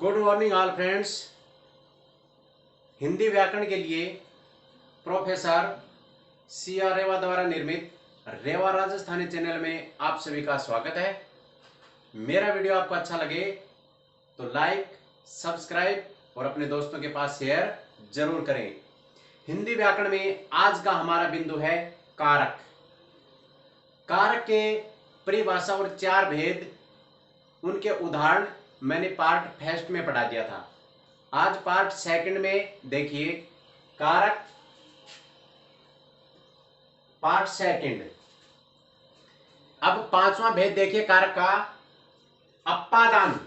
Good morning all friends. Hindi व्याकरण के लिए प्रोफेसर C.R. रेवा द्वारा निर्मित रेवा राजस्थानी चैनल में आप सभी का स्वागत है। मेरा वीडियो आपको अच्छा लगे तो लाइक, सब्सक्राइब और अपने दोस्तों के पास शेयर जरूर करें। हिंदी व्याकरण में आज का हमारा बिंदु है कारक। कारक के परिभाषा और चार भेद, उनके उदाहरण मैंने पार्ट फर्स्ट में पढ़ा दिया था। आज पार्ट सेकंड में देखिए कारक पार्ट सेकंड। अब पांचवा भेद देखिए कारक का अपादान।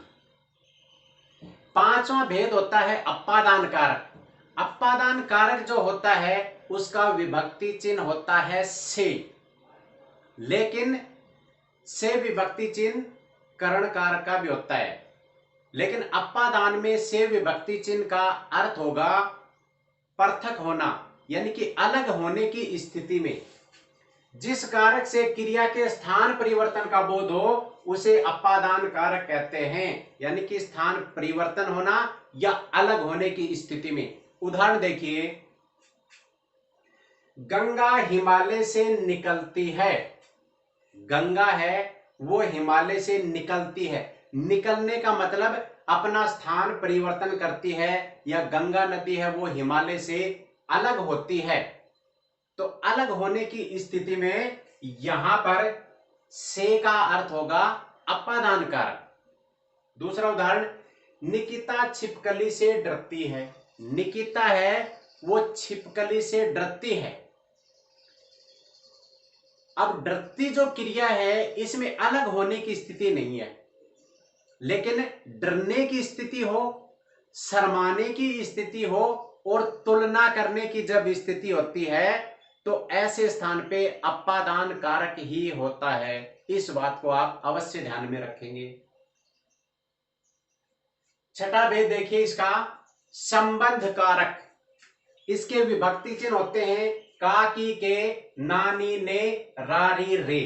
पांचवा भेद होता है अपादान कारक। अपादान कारक जो होता है उसका विभक्ति चिन्ह होता है से, लेकिन से विभक्ति चिन्ह करण कारक का भी होता है। लेकिन अपादान में से विभक्ति चिन्ह का अर्थ होगा पृथक होना, यानी कि अलग होने की स्थिति में जिस कारक से क्रिया के स्थान परिवर्तन का बोध हो उसे अपादान कारक कहते हैं, यानी कि स्थान परिवर्तन होना या अलग होने की स्थिति में। उदाहरण देखिए, गंगा हिमालय से निकलती है। गंगा है वो हिमालय से निकलती है। निकलने का मतलब अपना स्थान परिवर्तन करती है, या गंगा नदी है वो हिमालय से अलग होती है। तो अलग होने की स्थिति में यहां पर से का अर्थ होगा अपादान कारक। दूसरा उदाहरण, निकिता छिपकली से डरती है। निकिता है वो छिपकली से डरती है। अब डरती जो क्रिया है इसमें अलग होने की स्थिति नहीं है, लेकिन डरने की स्थिति हो, शर्माने की स्थिति हो और तुलना करने की जब स्थिति होती है तो ऐसे स्थान पे अपादान कारक ही होता है। इस बात को आप अवश्य ध्यान में रखेंगे। छठा भेद देखिए इसका संबंध कारक। इसके विभक्ति चिन्ह होते हैं का, की, के, नानी, ने, रारी, रे।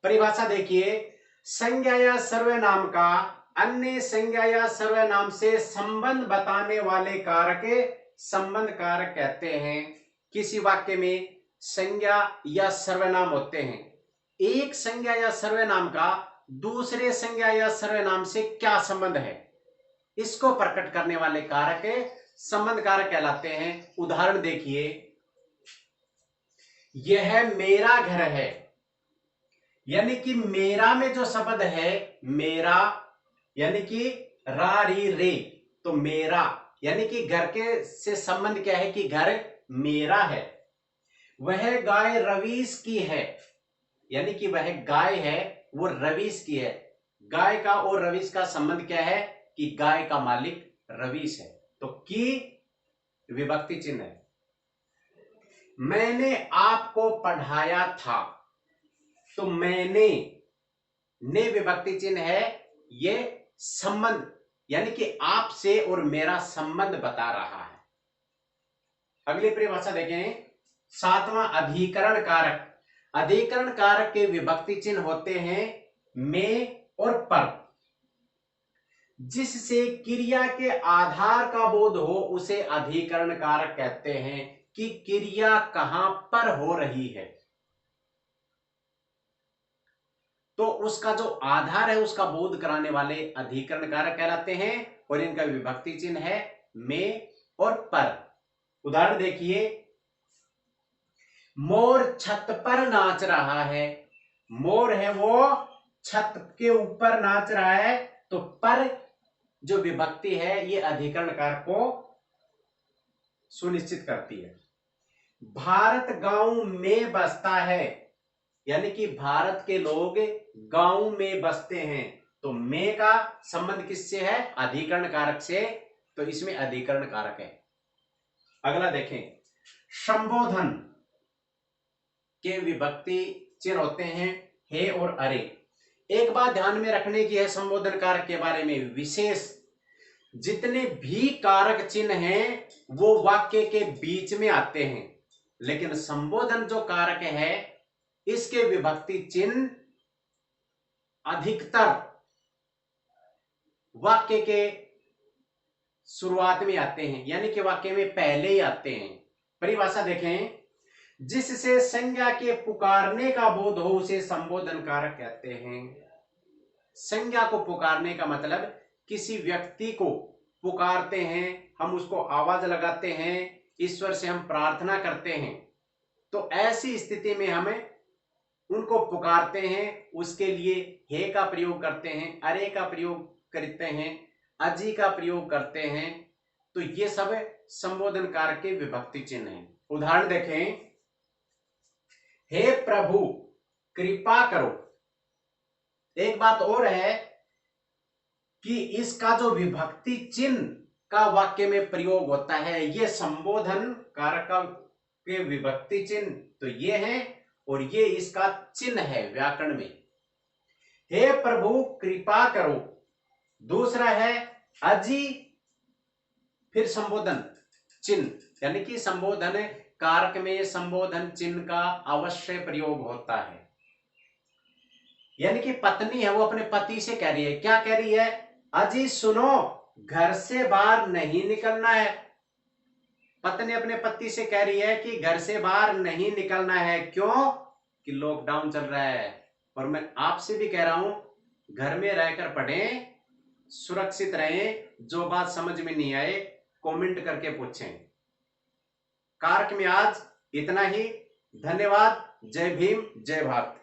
परिभाषा देखिए, संज्ञा या सर्वनाम का अन्य संज्ञा या सर्वनाम से संबंध बताने वाले कारक संबंध कारक कहते हैं। किसी वाक्य में संज्ञा या सर्वनाम होते हैं, एक संज्ञा या सर्वनाम का दूसरे संज्ञा या सर्वनाम से क्या संबंध है, इसको प्रकट करने वाले कारक संबंध कारक कहलाते हैं। उदाहरण देखिए, यह मेरा घर है, यानी कि मेरा में जो शब्द है मेरा, यानी कि रा री रे, तो मेरा यानी कि घर के से संबंध क्या है कि घर मेरा है। वह गाय रवीश की है, यानी कि वह गाय है वो रवीश की है। गाय का और रवीश का संबंध क्या है कि गाय का मालिक रवीश है, तो की विभक्ति चिन्ह है। मैंने आपको पढ़ाया था, तो मैंने ने विभक्ति चिन्ह है, ये संबंध यानी कि आपसे और मेरा संबंध बता रहा है। अगली परिभाषा देखें, सातवां अधिकरण कारक। अधिकरण कारक के विभक्ति चिन्ह होते हैं में और पर। जिससे क्रिया के आधार का बोध हो उसे अधिकरण कारक कहते हैं कि क्रिया कहां पर हो रही है, तो उसका जो आधार है उसका बोध कराने वाले अधिकरण कारक कहलाते हैं, और इनका विभक्ति चिन्ह है में और पर। उदाहरण देखिए, मोर छत पर नाच रहा है। मोर है वो छत के ऊपर नाच रहा है, तो पर जो विभक्ति है ये अधिकरण कारक को सुनिश्चित करती है। भारत गांव में बसता है, यानी कि भारत के लोग गांव में बसते हैं, तो में का संबंध किससे है अधिकरण कारक से, तो इसमें अधिकरण कारक है। अगला देखें, संबोधन के विभक्ति चिन्ह होते हैं हे और अरे। एक बात ध्यान में रखने की है संबोधन कारक के बारे में विशेष, जितने भी कारक चिन्ह हैं वो वाक्य के बीच में आते हैं, लेकिन संबोधन जो कारक है इसके विभक्ति चिन्ह अधिकतर वाक्य के शुरुआत में आते हैं, यानी कि वाक्य में पहले ही आते हैं। परिभाषा देखें, जिससे संज्ञा के पुकारने का बोध हो उसे संबोधन कारक कहते हैं। संज्ञा को पुकारने का मतलब किसी व्यक्ति को पुकारते हैं, हम उसको आवाज लगाते हैं, ईश्वर से हम प्रार्थना करते हैं, तो ऐसी स्थिति में हमें उनको पुकारते हैं, उसके लिए हे का प्रयोग करते हैं, अरे का प्रयोग करते हैं, अजी का प्रयोग करते हैं। तो ये सब संबोधन कारक के विभक्ति चिन्ह हैं। उदाहरण देखें, हे प्रभु कृपा करो। एक बात और है कि इसका जो विभक्ति चिन्ह का वाक्य में प्रयोग होता है, ये संबोधन कारक के विभक्ति चिन्ह तो ये है, और ये इसका चिन्ह है व्याकरण में। हे प्रभु कृपा करो, दूसरा है अजी, फिर संबोधन चिन्ह, यानी कि संबोधन कारक में संबोधन चिन्ह का अवश्य प्रयोग होता है। यानी कि पत्नी है, वो अपने पति से कह रही है, क्या कह रही है, अजी सुनो, घर से बाहर नहीं निकलना है। पत्नी अपने पति से कह रही है कि घर से बाहर नहीं निकलना है, क्यों कि लॉकडाउन चल रहा है। और मैं आपसे भी कह रहा हूं, घर में रहकर पढ़ें, सुरक्षित रहें, जो बात समझ में नहीं आए कमेंट करके पूछें। कारक में आज इतना ही। धन्यवाद। जय भीम, जय भारत।